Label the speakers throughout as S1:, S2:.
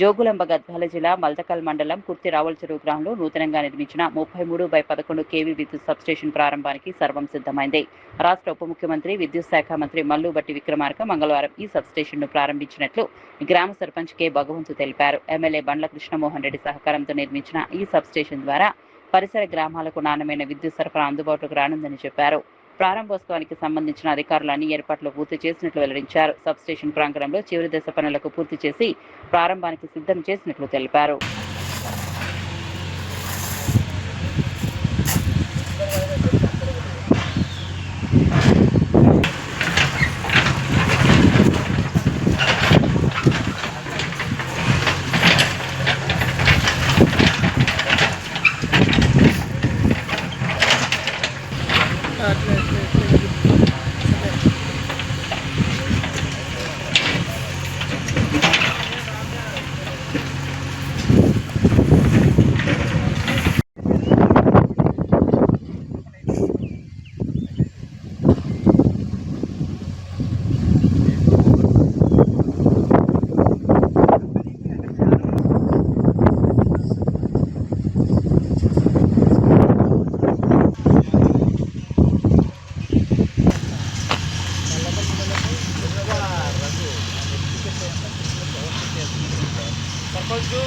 S1: జోగులాంబ గద్వాల జిల్లా మల్దకల్ మండలం కుర్తి రావుల గ్రామంలో నూతనంగా నిర్మించిన 33/11 కేవీ విద్యుత్ సబ్స్టేషన్ ప్రారంభానికి సర్వం సిద్ధమైంది. రాష్ట్ర ఉప ముఖ్యమంత్రి విద్యుత్ శాఖ మంత్రి మల్లు భట్టి విక్రమార్క మంగళవారం ఈ సబ్స్టేషన్ను ప్రారంభించినట్లు గ్రామ సర్పంచ్ కె భగవంతు తెలిపారు. ఎమ్మెల్యే బండ్ల కృష్ణమోహన్ రెడ్డి సహకారంతో నిర్మించిన ఈ సబ్స్టేషన్ ద్వారా పరిసర గ్రామాలకు నాణ్యమైన విద్యుత్ సరఫరా అందుబాటులోకి రానుందని చెప్పారు. ప్రారంభోత్సవానికి సంబంధించిన అధికారులు అన్ని ఏర్పాట్లు పూర్తి చేసినట్లు వెల్లడించారు. సబ్స్టేషన్ ప్రాంగణంలో చివరి దశ పనులకు పూర్తి చేసి ప్రారంభానికి సిద్ధం చేసినట్లు తెలిపారు.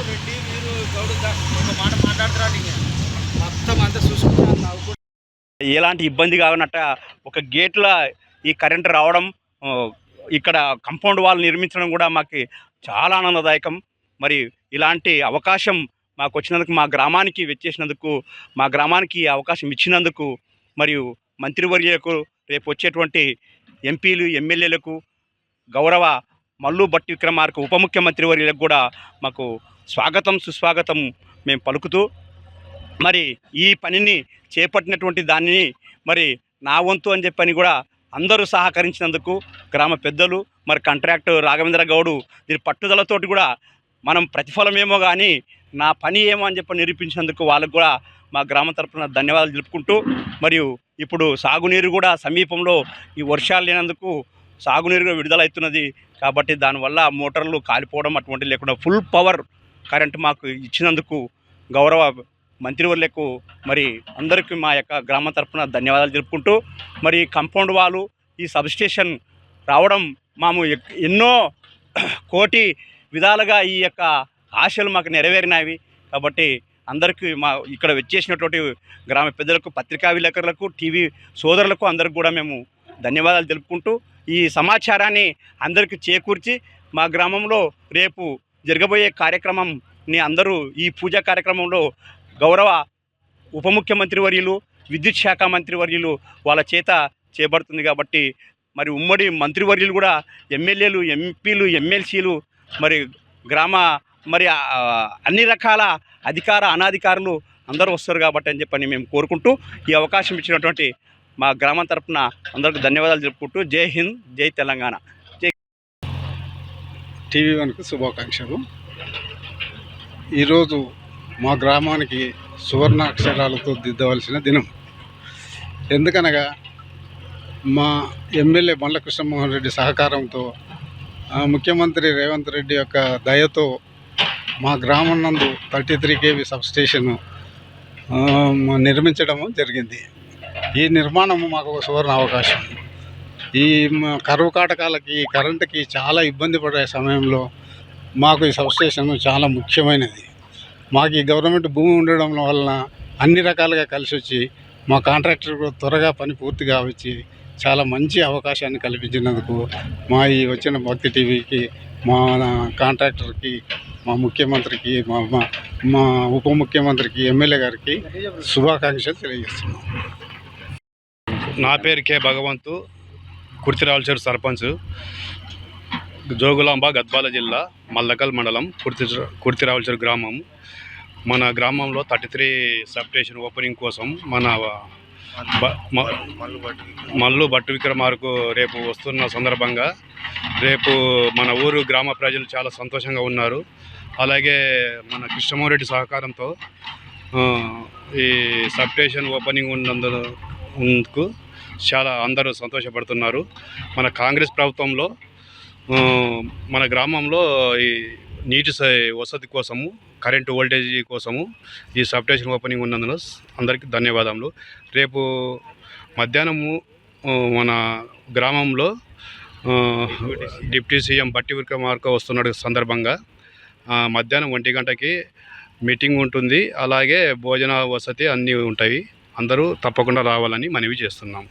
S2: రెడ్డి మీరు గౌడు ఒక మాట మాట్లాడుతున్నారు మొత్తం అంతా చూసుకుంటా ఎలాంటి ఇబ్బంది కాకున్నట్ట ఒక గేట్ల ఈ కరెంటు రావడం, ఇక్కడ కంపౌండ్ వాల్ నిర్మించడం కూడా మాకు చాలా ఆనందదాయకం. మరి ఇలాంటి అవకాశం మాకు వచ్చినందుకు, మా గ్రామానికి వచ్చేసినందుకు, మా గ్రామానికి అవకాశం ఇచ్చినందుకు, మరియు మంత్రివర్యులకు, రేపు వచ్చేటువంటి ఎంపీలు ఎమ్మెల్యేలకు, గౌరవ మల్లు భట్టి విక్రమార్క ఉప ముఖ్యమంత్రి వర్యులకు కూడా మాకు స్వాగతం సుస్వాగతం మేము పలుకుతూ, మరి ఈ పనిని చేపట్టినటువంటి దానిని మరి నా వంతు అని చెప్పని కూడా అందరూ సహకరించినందుకు గ్రామ పెద్దలు, మరి కాంట్రాక్టర్ రాఘవేంద్ర గౌడు దీని పట్టుదలతోటి కూడా మనం ప్రతిఫలమేమో కానీ నా పని ఏమో అని చెప్పి నిరూపించినందుకు వాళ్ళకు కూడా మా గ్రామం తరఫున ధన్యవాదాలు తెలుపుకుంటూ, మరియు ఇప్పుడు సాగునీరు కూడా సమీపంలో ఈ వర్షాలు లేనందుకు సాగునీరు విడుదలవుతున్నది కాబట్టి దానివల్ల మోటార్లు కాలిపోవడం అటువంటి లేకుండా ఫుల్ పవర్ కరెంటు మాకు ఇచ్చినందుకు గౌరవ మంత్రివర్యులకు మరి అందరికీ మా యొక్క గ్రామం తరఫున ధన్యవాదాలు తెలుపుకుంటూ, మరి కంపౌండ్ వాలు ఈ సబ్స్టేషన్ రావడం మేము ఎన్నో కోటి విధాలుగా ఈ యొక్క ఆశలు మాకు నెరవేరినవి కాబట్టి అందరికీ మా ఇక్కడ వచ్చేసినటువంటి గ్రామ పెద్దలకు, పత్రికా విలేకరులకు, టీవీ సోదరులకు అందరికి కూడా మేము ధన్యవాదాలు తెలుపుకుంటూ, ఈ సమాచారాన్ని అందరికీ చేకూర్చి మా గ్రామంలో రేపు జరగబోయే కార్యక్రమంని అందరూ ఈ పూజా కార్యక్రమంలో గౌరవ ఉప ముఖ్యమంత్రి వర్యులు, విద్యుత్ శాఖ మంత్రి వర్యులు వాళ్ళ చేత చేపడుతుంది కాబట్టి మరి ఉమ్మడి మంత్రివర్యులు కూడా ఎమ్మెల్యేలు, ఎంపీలు, ఎమ్మెల్సీలు, మరి గ్రామ మరి అన్ని రకాల అధికార అనాధికారులు అందరూ వస్తారు కాబట్టి అని చెప్పని మేము కోరుకుంటూ, ఈ అవకాశం ఇచ్చినటువంటి మా గ్రామం తరఫున అందరికీ ధన్యవాదాలు చెప్పుకుంటూ జై హింద్, జై తెలంగాణ. జై
S3: TV1కు శుభాకాంక్షలు. ఈరోజు మా గ్రామానికి సువర్ణాక్షరాలతో దిద్దవలసిన దినం. ఎందుకనగా మా ఎమ్మెల్యే బండ్ల కృష్ణమోహన్ రెడ్డి సహకారంతో, ముఖ్యమంత్రి రేవంత్ రెడ్డి యొక్క దయతో మా గ్రామం నందు 33 kV సబ్స్టేషన్ నిర్మించడము జరిగింది. ఈ నిర్మాణము మాకు ఒక సువర్ణ అవకాశం. ఈ కరువు కాటకాలకి, కరెంటుకి చాలా ఇబ్బంది పడే సమయంలో మాకు ఈ సబ్స్టేషన్ చాలా ముఖ్యమైనది. మాకు ఈ గవర్నమెంట్ భూమి ఉండడం వలన అన్ని రకాలుగా కలిసి వచ్చి మా కాంట్రాక్టర్ త్వరగా పని పూర్తిగా వచ్చి చాలా మంచి అవకాశాన్ని కల్పించినందుకు మా ఈ వచ్చిన భక్తి టీవీకి, మా కాంట్రాక్టర్కి, మా ముఖ్యమంత్రికి, మా ఉప ముఖ్యమంత్రికి, ఎమ్మెల్యే గారికి శుభాకాంక్షలు తెలియజేస్తున్నాం.
S4: నా పేరు కె భగవంతు, కుర్తిరావుల సర్పంచ్, జోగులాంబ గద్వాల జిల్లా మల్దకల్ మండలం కుర్తిరావుల గ్రామం. మన గ్రామంలో 33 సబ్స్టేషన్ ఓపెనింగ్ కోసం మన మల్లు భట్టి విక్రమార్కు రేపు వస్తున్న సందర్భంగా రేపు మన ఊరు గ్రామ ప్రజలు చాలా సంతోషంగా ఉన్నారు. అలాగే మన కృష్ణమోహన్ రెడ్డి సహకారంతో ఈ సబ్స్టేషన్ ఓపెనింగ్ ఉన్నందుకు చాలా అందరూ సంతోషపడుతున్నారు. మన కాంగ్రెస్ ప్రభుత్వంలో మన గ్రామంలో ఈ నీటి వసతి కోసము, కరెంటు వోల్టేజ్ కోసము ఈ సబ్స్టేషన్ ఓపెనింగ్ ఉన్నందున అందరికీ ధన్యవాదములు. రేపు మధ్యాహ్నము మన గ్రామంలో డిప్యూటీ సీఎం బట్టి విక్రమార్క వస్తున్న సందర్భంగా మధ్యాహ్నం 1 గంటకి మీటింగ్ ఉంటుంది. అలాగే భోజన వసతి అన్నీ ఉంటాయి. అందరూ తప్పకుండా రావాలని మనవి చేస్తున్నాము.